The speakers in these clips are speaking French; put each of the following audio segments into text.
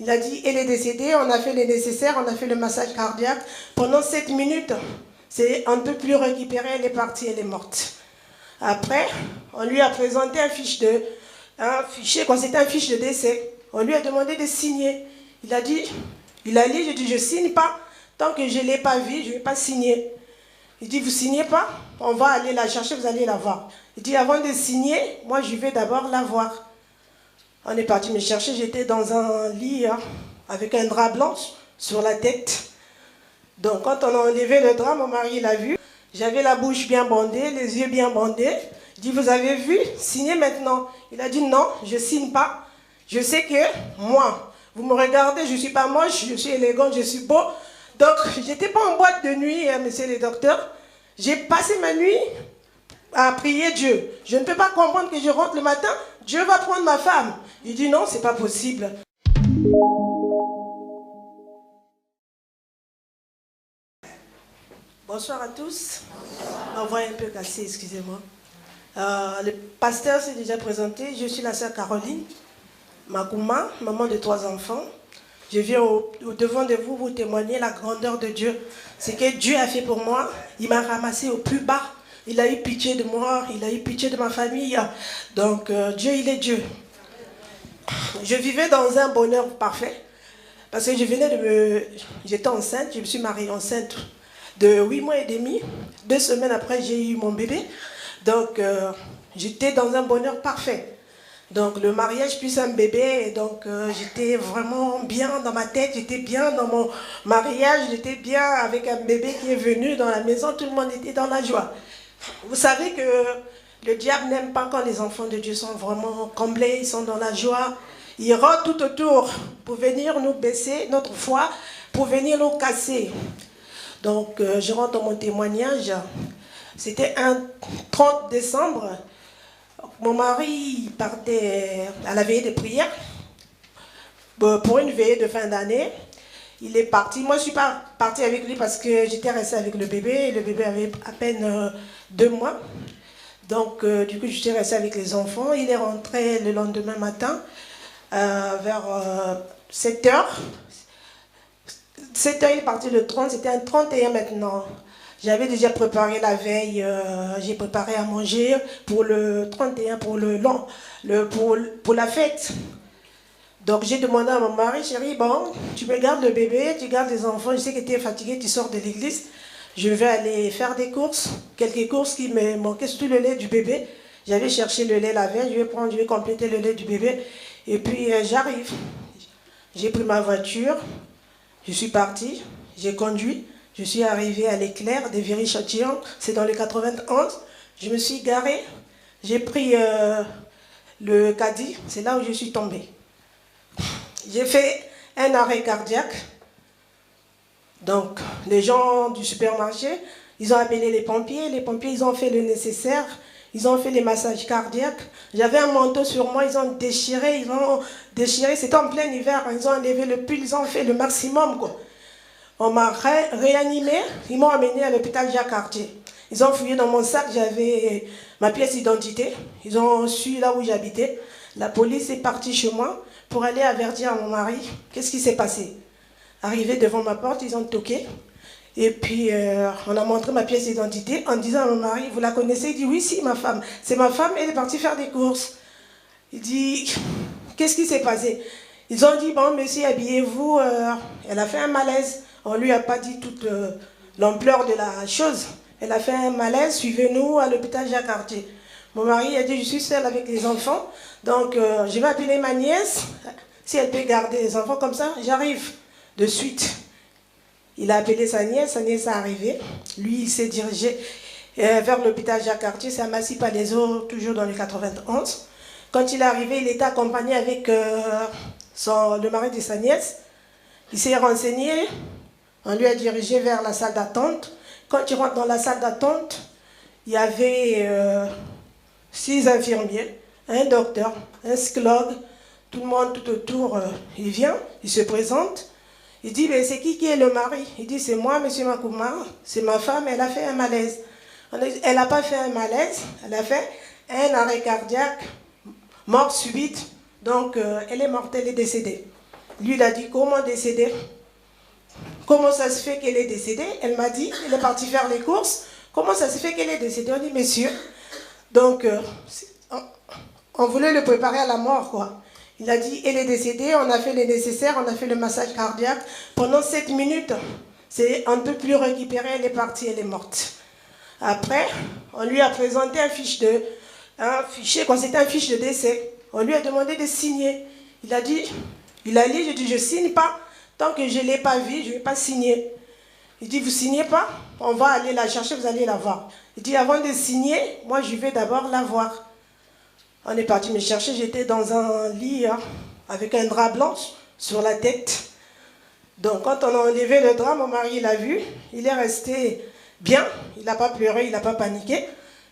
Il a dit, elle est décédée, on a fait le nécessaire, on a fait le massage cardiaque. Pendant 7 minutes, on ne peut plus récupérer, elle est partie, elle est morte. Après, on lui a présenté un fichier, quand c'était un fiche de décès. On lui a demandé de signer. Il a dit, il a lu, j'ai dit, je ne signe pas. Tant que je ne l'ai pas vu, je ne vais pas signer. Il dit, vous ne signez pas? On va aller la chercher, vous allez la voir. Il dit, avant de signer, moi je vais d'abord la voir. On est parti me chercher, j'étais dans un lit avec un drap blanc sur la tête. Donc quand on a enlevé le drap, mon mari l'a vu. J'avais la bouche bien bandée, les yeux bien bandés. Je dis, vous avez vu? Signez maintenant. Il a dit, non, je ne signe pas. Je sais que moi, vous me regardez, je ne suis pas moche, je suis élégante, je suis beau. Donc, je n'étais pas en boîte de nuit, monsieur le docteur. J'ai passé ma nuit à prier Dieu. Je ne peux pas comprendre que je rentre le matin, Dieu va prendre ma femme. Il dit, non, ce n'est pas possible. Bonsoir à tous. Ma voix est un peu cassée, excusez-moi. Le pasteur s'est déjà présenté. Je suis la sœur Caroline Makouma, maman de 3 enfants. Je viens au-devant de vous vous témoigner la grandeur de Dieu. Ce que Dieu a fait pour moi, il m'a ramassé au plus bas. Il a eu pitié de moi, il a eu pitié de ma famille. Donc Dieu, il est Dieu. Je vivais dans un bonheur parfait. Parce que j'étais enceinte, je me suis mariée enceinte de 8 mois et demi. 2 semaines après, j'ai eu mon bébé. Donc, j'étais dans un bonheur parfait. Donc, le mariage plus un bébé. Et donc, j'étais vraiment bien dans ma tête. J'étais bien dans mon mariage. J'étais bien avec un bébé qui est venu dans la maison. Tout le monde était dans la joie. Vous savez que le diable n'aime pas quand les enfants de Dieu sont vraiment comblés. Ils sont dans la joie. Il rôde tout autour pour venir nous baisser notre foi, pour venir nous casser. Donc, je rentre dans mon témoignage. C'était un 30 décembre. Mon mari partait à la veillée de prière pour une veillée de fin d'année. Il est parti. Moi, je ne suis pas partie avec lui parce que j'étais restée avec le bébé. Le bébé avait à peine 2 mois. Donc, du coup, j'étais restée avec les enfants. Il est rentré le lendemain matin vers 7 h. 7 h, il est parti le 30, c'était un 31 maintenant. J'avais déjà préparé la veille, j'ai préparé à manger pour le 31, pour la fête. Donc j'ai demandé à mon mari, chérie, bon, tu me gardes le bébé, tu gardes les enfants, je sais que tu es fatigué, tu sors de l'église. Je vais aller faire des courses, quelques courses qui me manquaient, surtout le lait du bébé. J'avais cherché le lait la veille, je vais compléter le lait du bébé. Et puis j'arrive. J'ai pris ma voiture. Je suis partie, j'ai conduit, je suis arrivée à l'Éclair de Viry-Châtillon, c'est dans le 91. Je me suis garée, j'ai pris le caddie, c'est là où je suis tombée. J'ai fait un arrêt cardiaque. Donc, les gens du supermarché, ils ont appelé les pompiers ils ont fait le nécessaire, ils ont fait les massages cardiaques. J'avais un manteau sur moi, ils ont déchiré, c'était en plein hiver, ils ont enlevé le pull, ils ont fait le maximum, quoi. On m'a réanimé, ils m'ont amené à l'hôpital Jacques-Cartier. Ils ont fouillé dans mon sac, j'avais ma pièce d'identité, ils ont su là où j'habitais. La police est partie chez moi pour aller avertir à mon mari qu'est-ce qui s'est passé. Arrivé devant ma porte, ils ont toqué. Et puis, on a montré ma pièce d'identité en disant à mon mari, vous la connaissez? Il dit, oui, si, ma femme. C'est ma femme, elle est partie faire des courses. Il dit, qu'est-ce qui s'est passé? Ils ont dit, bon, monsieur, habillez-vous. Elle a fait un malaise. On ne lui a pas dit toute l'ampleur de la chose. Elle a fait un malaise, suivez-nous à l'hôpital Jacques-Cartier. Mon mari a dit, je suis seule avec les enfants, donc je vais appeler ma nièce. Si elle peut garder les enfants comme ça, j'arrive de suite. Il a appelé sa nièce est arrivée. Lui, il s'est dirigé vers l'hôpital Jacques-Cartier, c'est à Massy-Palaiseau, toujours dans le 91. Quand il est arrivé, il était accompagné avec le mari de sa nièce. Il s'est renseigné, on lui a dirigé vers la salle d'attente. Quand il rentre dans la salle d'attente, il y avait 6 infirmiers, un docteur, un psychologue, tout le monde tout autour, il vient, il se présente. Il dit, mais c'est qui est le mari? Il dit, c'est moi, monsieur Makouma, c'est ma femme, elle a fait un malaise. Elle n'a pas fait un malaise, elle a fait un arrêt cardiaque, mort subite, donc elle est morte, elle est décédée. Lui, il a dit, comment décédée? Comment ça se fait qu'elle est décédée? Elle m'a dit, elle est partie faire les courses. Comment ça se fait qu'elle est décédée? On dit, monsieur. Donc, on voulait le préparer à la mort, quoi. Il a dit, elle est décédée, on a fait le nécessaire, on a fait le massage cardiaque. Pendant 7 minutes, on ne peut plus récupérer, elle est partie, elle est morte. Après, on lui a présenté un fichier, quand c'était un fiche de décès. On lui a demandé de signer. Il a dit, il a lu, j'ai dit, je ne signe pas. Tant que je ne l'ai pas vu, je ne vais pas signer. Il dit, vous ne signez pas? On va aller la chercher, vous allez la voir. Il dit, avant de signer, moi je vais d'abord la voir. On est parti me chercher, j'étais dans un lit avec un drap blanc sur la tête. Donc quand on a enlevé le drap, mon mari l'a vu, il est resté bien, il n'a pas pleuré, il n'a pas paniqué.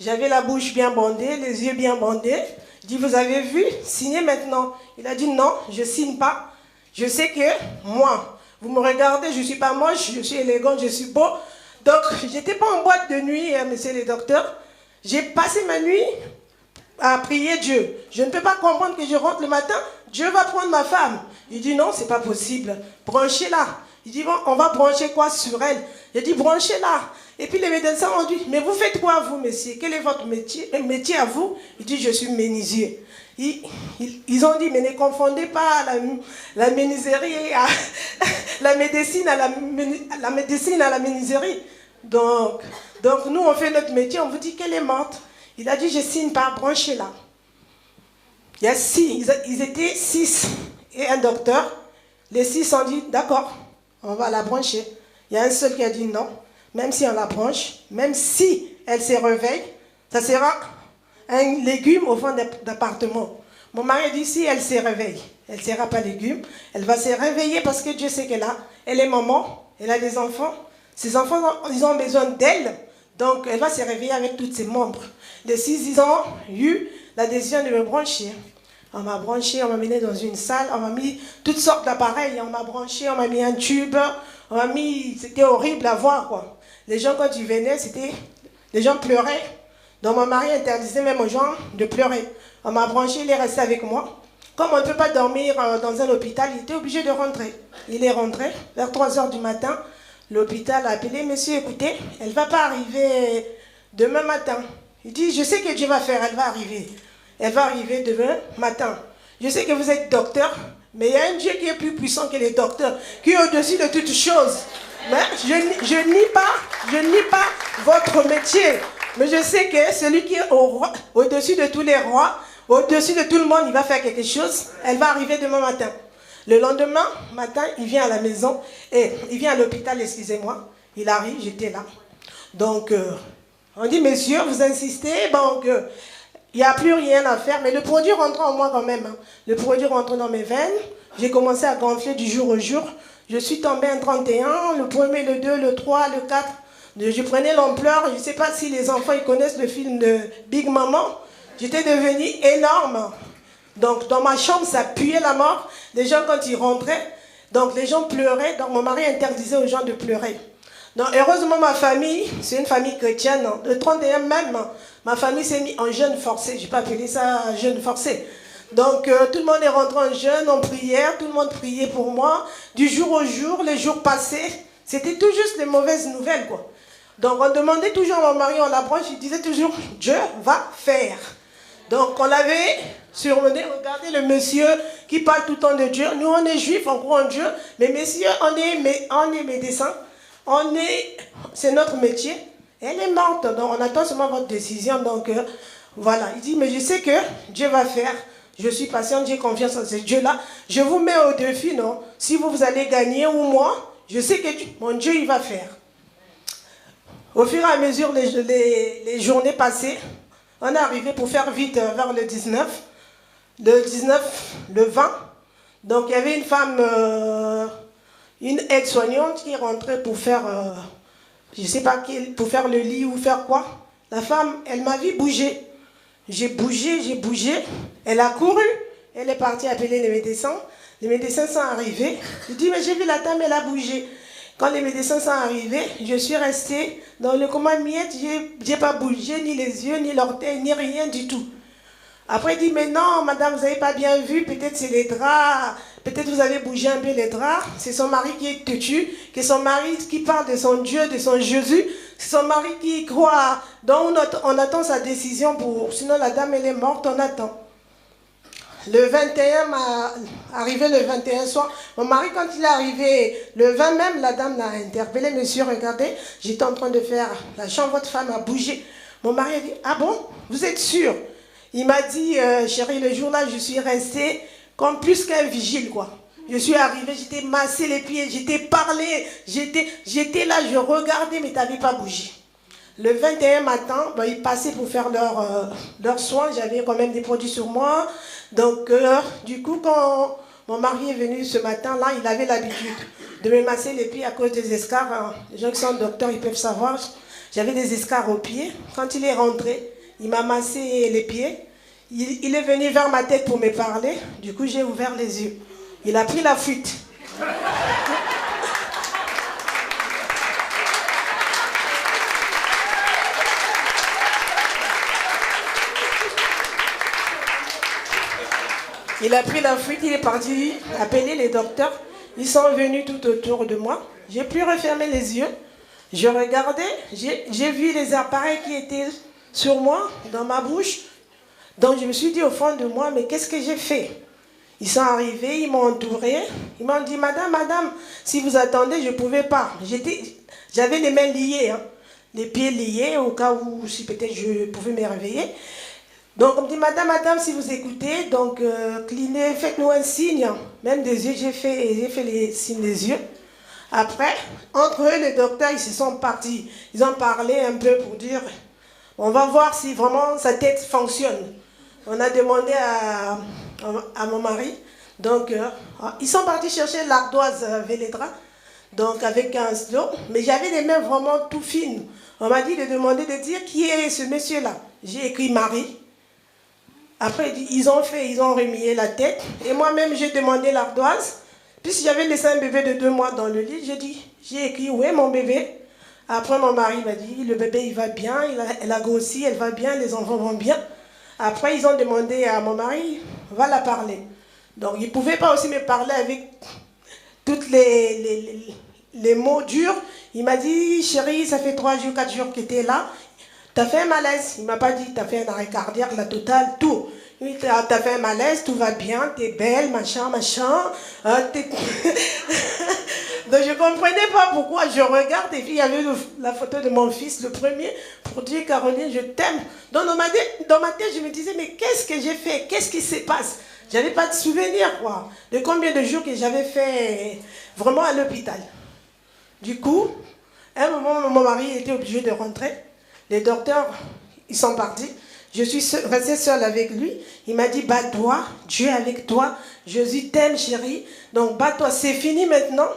J'avais la bouche bien bandée, les yeux bien bandés. Je dis, vous avez vu, signez maintenant. Il a dit, non, je ne signe pas. Je sais que moi, vous me regardez, je ne suis pas moche, je suis élégante, je suis beau. Donc, je n'étais pas en boîte de nuit, monsieur le docteur. J'ai passé ma nuit à prier Dieu. Je ne peux pas comprendre que je rentre le matin, Dieu va prendre ma femme. Il dit, non, ce n'est pas possible. Branchez-la. Il dit, bon, on va brancher quoi sur elle? J'ai dit, branchez-la. Et puis les médecins ont dit, mais vous faites quoi vous, monsieur? Quel est votre métier à vous? Il dit, je suis menuisier. Ils ont dit, mais ne confondez pas la menuiserie, la médecine à la médecine à la menuiserie. Donc nous, on fait notre métier, on vous dit qu'elle est morte. Il a dit, je signe pas, branchez-la. Il y a 6, ils étaient 6 et un docteur. Les 6 ont dit, d'accord, on va la brancher. Il y a un seul qui a dit non, même si on la branche, même si elle se réveille, ça sera un légume au fond d'appartement. Mon mari a dit, si elle se réveille, elle ne sera pas légume, elle va se réveiller parce que Dieu sait qu'elle a. Elle est maman, elle a des enfants. Ses enfants, ils ont besoin d'elle, donc elle va se réveiller avec tous ses membres. Les 6, ils ont eu la décision de me brancher. On m'a branché, on m'a mené dans une salle, on m'a mis toutes sortes d'appareils, on m'a branché, on m'a mis un tube, on m'a mis, c'était horrible à voir, quoi. Les gens, quand ils venaient, les gens pleuraient. Donc mon mari interdisait même aux gens de pleurer. On m'a branché, il est resté avec moi. Comme on ne peut pas dormir dans un hôpital, il était obligé de rentrer. Il est rentré vers 3 h du matin. L'hôpital a appelé, monsieur, écoutez, elle ne va pas arriver demain matin. Il dit, je sais que Dieu va faire, elle va arriver. Elle va arriver demain matin. Je sais que vous êtes docteur, mais il y a un Dieu qui est plus puissant que les docteurs, qui est au-dessus de toutes choses. Mais je nie pas votre métier. Mais je sais que celui qui est au-dessus de tous les rois, au-dessus de tout le monde, il va faire quelque chose. Elle va arriver demain matin. Le lendemain matin, il vient à la maison, et il vient à l'hôpital, excusez-moi. Il arrive, j'étais là. Donc, on dit, messieurs, vous insistez, donc, il n'y a plus rien à faire, mais le produit rentre en moi quand même. Hein. Le produit rentre dans mes veines. J'ai commencé à gonfler du jour au jour. Je suis tombée un 31, le 1er, le 2, le 3, le 4. Je prenais l'ampleur. Je ne sais pas si les enfants ils connaissent le film de Big Maman. J'étais devenue énorme. Donc dans ma chambre, ça puait la mort. Les gens, quand ils rentraient, donc les gens pleuraient. Donc mon mari interdisait aux gens de pleurer. Donc heureusement, ma famille, c'est une famille chrétienne. Le 31 même, ma famille s'est mise en jeûne forcé. Je n'ai pas appelé ça jeûne forcé. Donc tout le monde est rentré en jeûne, en prière. Tout le monde priait pour moi. Du jour au jour, les jours passés, c'était tout juste les mauvaises nouvelles, quoi. Donc on demandait toujours à mon mari, on l'approche, il disait toujours, Dieu va faire. Donc on l'avait surmené, regardez le monsieur qui parle tout le temps de Dieu. Nous on est juifs, on croit en Dieu, mais messieurs, on est médecins, c'est notre métier. Elle est morte, donc on attend seulement votre décision. Donc voilà, il dit, mais je sais que Dieu va faire. Je suis patient, j'ai confiance en ce Dieu-là. Je vous mets au défi, non? Si vous allez gagner ou moi, je sais que mon Dieu, il va faire. Au fur et à mesure, les journées passées, on est arrivé pour faire vite vers le 19. Le 19, le 20. Donc il y avait une femme, une aide-soignante qui rentrait pour faire, je ne sais pas, pour faire le lit ou faire quoi. La femme, elle m'a vu bouger. J'ai bougé. Elle a couru. Elle est partie appeler les médecins. Les médecins sont arrivés. Je dis, mais j'ai vu la dame, elle a bougé. Quand les médecins sont arrivés, je suis restée dans le coma miette. Je n'ai pas bougé, ni les yeux, ni l'orteil, ni rien du tout. Après, il dit, mais non, madame, vous n'avez pas bien vu, peut-être c'est les draps, peut-être vous avez bougé un peu les draps. C'est son mari qui est têtu, c'est son mari qui parle de son Dieu, de son Jésus. C'est son mari qui croit. Donc, on attend sa décision pour... Sinon, la dame, elle est morte, on attend. Le 21, arrivé le 21 soir, mon mari, quand il est arrivé, le 20 même, la dame l'a interpellé. Monsieur, regardez, j'étais en train de faire la chambre, votre femme a bougé. Mon mari a dit, ah bon, vous êtes sûr? Il m'a dit, chérie, le jour-là, je suis restée comme plus qu'un vigile, quoi. Je suis arrivée, j'étais massé les pieds, j'étais parlé, j'étais là, je regardais, mais tu n'avais pas bougé. Le 21 matin, ben, ils passaient pour faire leurs soins, j'avais quand même des produits sur moi. Donc, du coup, quand mon mari est venu ce matin-là, il avait l'habitude de me masser les pieds à cause des escarres. Les gens qui sont docteurs, ils peuvent savoir. J'avais des escarres aux pieds. Quand il est rentré, il m'a massé les pieds. Il est venu vers ma tête pour me parler. Du coup, j'ai ouvert les yeux. Il a pris la fuite. Il a pris la fuite, il est parti appeler les docteurs. Ils sont venus tout autour de moi. J'ai pu refermer les yeux. Je regardais, j'ai vu les appareils qui étaient sur moi, dans ma bouche. Donc je me suis dit au fond de moi, mais qu'est-ce que j'ai fait? Ils sont arrivés, ils m'ont entouré. Ils m'ont dit, madame, si vous attendez, je ne pouvais pas. J'avais les mains liées, hein, les pieds liés, au cas où si peut-être je pouvais me réveiller. Donc on me dit, madame, si vous écoutez, donc clinez, faites-nous un signe. Même des yeux, j'ai fait les signes des yeux. Après, entre eux, les docteurs, ils se sont partis. Ils ont parlé un peu pour dire, on va voir si vraiment sa tête fonctionne. On a demandé à mon mari. Donc, ils sont partis chercher l'ardoise Vélédra, donc avec un stylo. Mais j'avais les mains vraiment tout fines. On m'a dit de demander de dire qui est ce monsieur-là. J'ai écrit Marie. Après, ils ont remué la tête. Et moi-même, j'ai demandé l'ardoise. Puisque j'avais laissé un bébé de 2 mois dans le lit, j'ai écrit, où est mon bébé? Après, mon mari m'a dit, le bébé, il va bien, elle a grossi, elle va bien, les enfants vont bien. Après, ils ont demandé à mon mari, va la parler. Donc, il ne pouvait pas aussi me parler avec tous les mots durs. Il m'a dit, chérie, ça fait 3 jours, 4 jours que tu es là. Tu as fait un malaise. Il ne m'a pas dit, tu as fait un arrêt cardiaque, la totale, tout. Tu as fait un malaise, tout va bien, tu es belle, machin. Donc, je ne comprenais pas pourquoi. Je regarde et puis il y avait la photo de mon fils, le premier, pour dire, Caroline, je t'aime. Donc, dans ma tête, je me disais, mais qu'est-ce que j'ai fait? Qu'est-ce qui se passe? Je n'avais pas de souvenir, quoi, de combien de jours que j'avais fait vraiment à l'hôpital. Du coup, à un moment, mon mari était obligé de rentrer. Les docteurs, ils sont partis. Je suis restée seule avec lui. Il m'a dit, bats-toi, Dieu est avec toi. Jésus t'aime, chérie. Donc, bats-toi, c'est fini maintenant.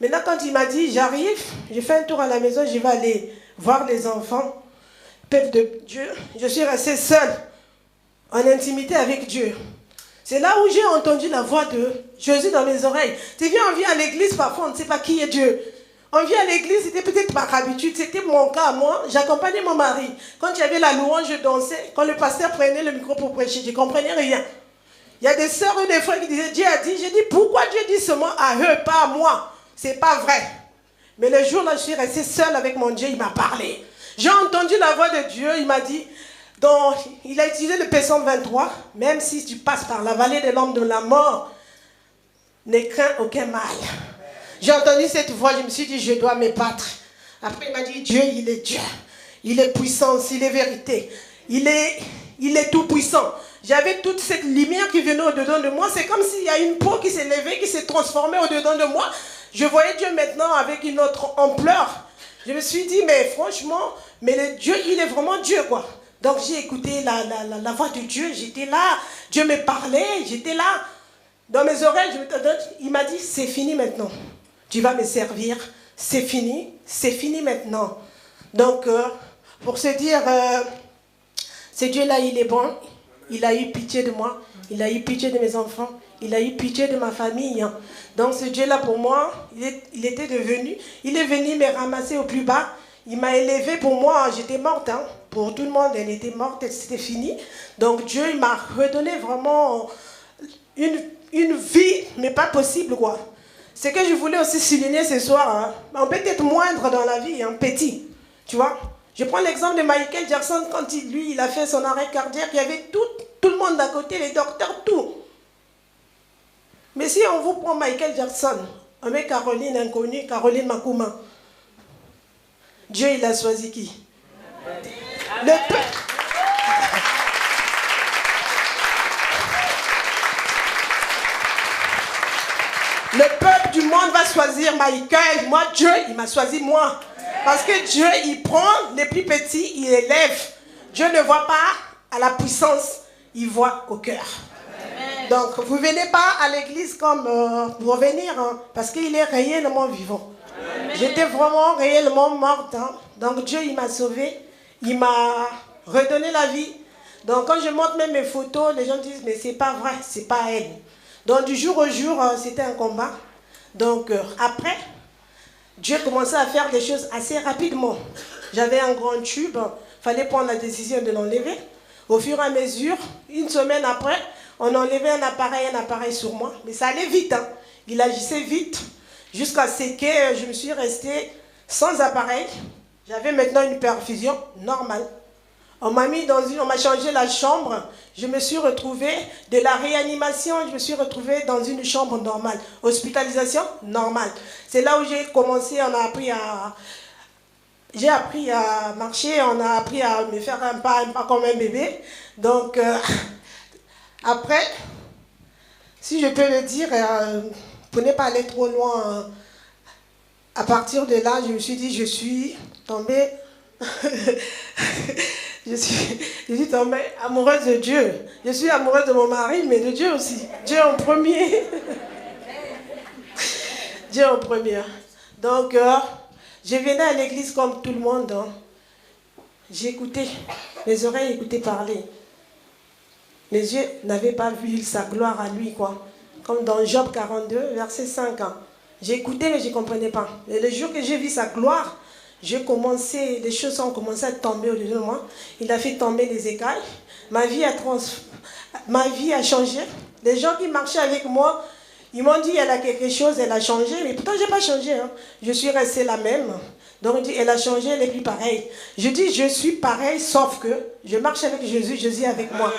Maintenant, quand il m'a dit, j'arrive, j'ai fait un tour à la maison, je vais aller voir les enfants. Peuple de Dieu, je suis restée seule, en intimité avec Dieu. C'est là où j'ai entendu la voix de Jésus dans mes oreilles. Tu viens, on vient à l'église, parfois on ne sait pas qui est Dieu. On vient à l'église, c'était peut-être par habitude, c'était mon cas à moi. J'accompagnais mon mari. Quand il y avait la louange, je dansais. Quand le pasteur prenait le micro pour prêcher, je ne comprenais rien. Il y a des sœurs ou des frères qui disaient, Dieu a dit. J'ai dit, pourquoi Dieu dit ce mot à eux, pas à moi? C'est pas vrai. Mais le jour-là, je suis restée seule avec mon Dieu, il m'a parlé. J'ai entendu la voix de Dieu, il m'a dit, donc, il a utilisé le psaume 23, même si tu passes par la vallée de l'ombre de la mort, ne crains aucun mal. J'ai entendu cette voix, je me suis dit, je dois me battre. Après, il m'a dit, Dieu, il est Dieu. Il est puissance, il est vérité. Il est tout puissant. J'avais toute cette lumière qui venait au-dedans de moi. C'est comme s'il y a une peau qui s'est levée, qui s'est transformée au-dedans de moi. Je voyais Dieu maintenant avec une autre ampleur. Je me suis dit, mais franchement, mais le Dieu, il est vraiment Dieu, quoi. Donc j'ai écouté la voix de Dieu, j'étais là, Dieu me parlait, j'étais là. Dans mes oreilles, il m'a dit, c'est fini maintenant. Tu vas me servir, c'est fini maintenant. Donc, pour se dire, ce Dieu-là, il est bon, il a eu pitié de moi, il a eu pitié de mes enfants, il a eu pitié de ma famille. Donc ce Dieu-là, pour moi, il est venu me ramasser au plus bas, il m'a élevé pour moi, j'étais morte, hein. pour tout le monde, elle était morte, c'était fini. Donc Dieu il m'a redonné vraiment une vie, mais pas possible quoi. Ce que je voulais aussi souligner ce soir, hein, on peut être moindre dans la vie, hein, petit, tu vois. Je prends l'exemple de Michael Jackson, quand il a fait son arrêt cardiaque, il y avait tout le monde à côté, les docteurs, tout. Mais si on vous prend Michael Jackson, on met Caroline inconnue, Caroline Makouma, Dieu il a choisi qui? Le peuple du monde va choisir Michael. Moi, Dieu, il m'a choisi moi. Parce que Dieu, il prend les plus petits, il élève. Dieu ne voit pas à la puissance, il voit au cœur. Donc, vous ne venez pas à l'église comme pour venir, hein, parce qu'il est réellement vivant. J'étais vraiment réellement morte. Hein. Donc, Dieu, il m'a sauvée. Il m'a redonné la vie. Donc, quand je montre même mes photos, les gens disent, mais c'est pas vrai, c'est pas elle. Donc, du jour au jour, c'était un combat. Donc, après, Dieu commençait à faire des choses assez rapidement. J'avais un grand tube, il fallait prendre la décision de l'enlever. Au fur et à mesure, une semaine après, on enlevait un appareil sur moi. Mais ça allait vite, hein. Il agissait vite, jusqu'à ce que je me suis restée sans appareil. J'avais maintenant une perfusion normale. On m'a changé la chambre. Je me suis retrouvée de la réanimation, je me suis retrouvée dans une chambre normale. Hospitalisation normale. C'est là où j'ai commencé, j'ai appris à marcher, on a appris à me faire un pas comme un bébé. Donc, après, si je peux le dire, pour ne pas aller trop loin, à partir de là, je me suis dit, je suis tombée... Je suis tombée amoureuse de Dieu. Je suis amoureuse de mon mari, mais de Dieu aussi. Dieu en premier. Dieu en premier. Donc, je venais à l'église comme tout le monde. Hein. J'écoutais. Mes oreilles écoutaient parler. Mes yeux n'avaient pas vu sa gloire à lui, quoi. Comme dans Job 42, verset 5. Hein. J'écoutais, mais je ne comprenais pas. Et le jour que j'ai vu sa gloire, les choses ont commencé à tomber au-dessus de moi. Il a fait tomber les écailles. Ma vie a changé. Les gens qui marchaient avec moi, ils m'ont dit elle a quelque chose, elle a changé. Mais pourtant, je n'ai pas changé. Hein. Je suis restée la même. Donc, il dit elle a changé, elle n'est plus pareille. Je dis je suis pareil, sauf que je marche avec Jésus, Jésus est avec moi.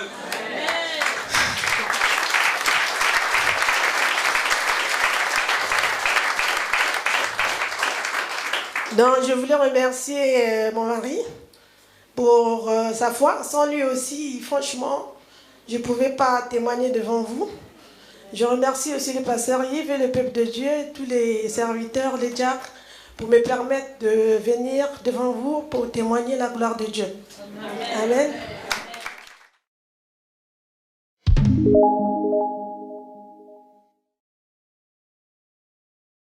Donc, je voulais remercier mon mari pour sa foi. Sans lui aussi, franchement, je ne pouvais pas témoigner devant vous. Je remercie aussi le pasteur Yves et le peuple de Dieu, tous les serviteurs, les diacres, pour me permettre de venir devant vous pour témoigner la gloire de Dieu. Amen. Amen.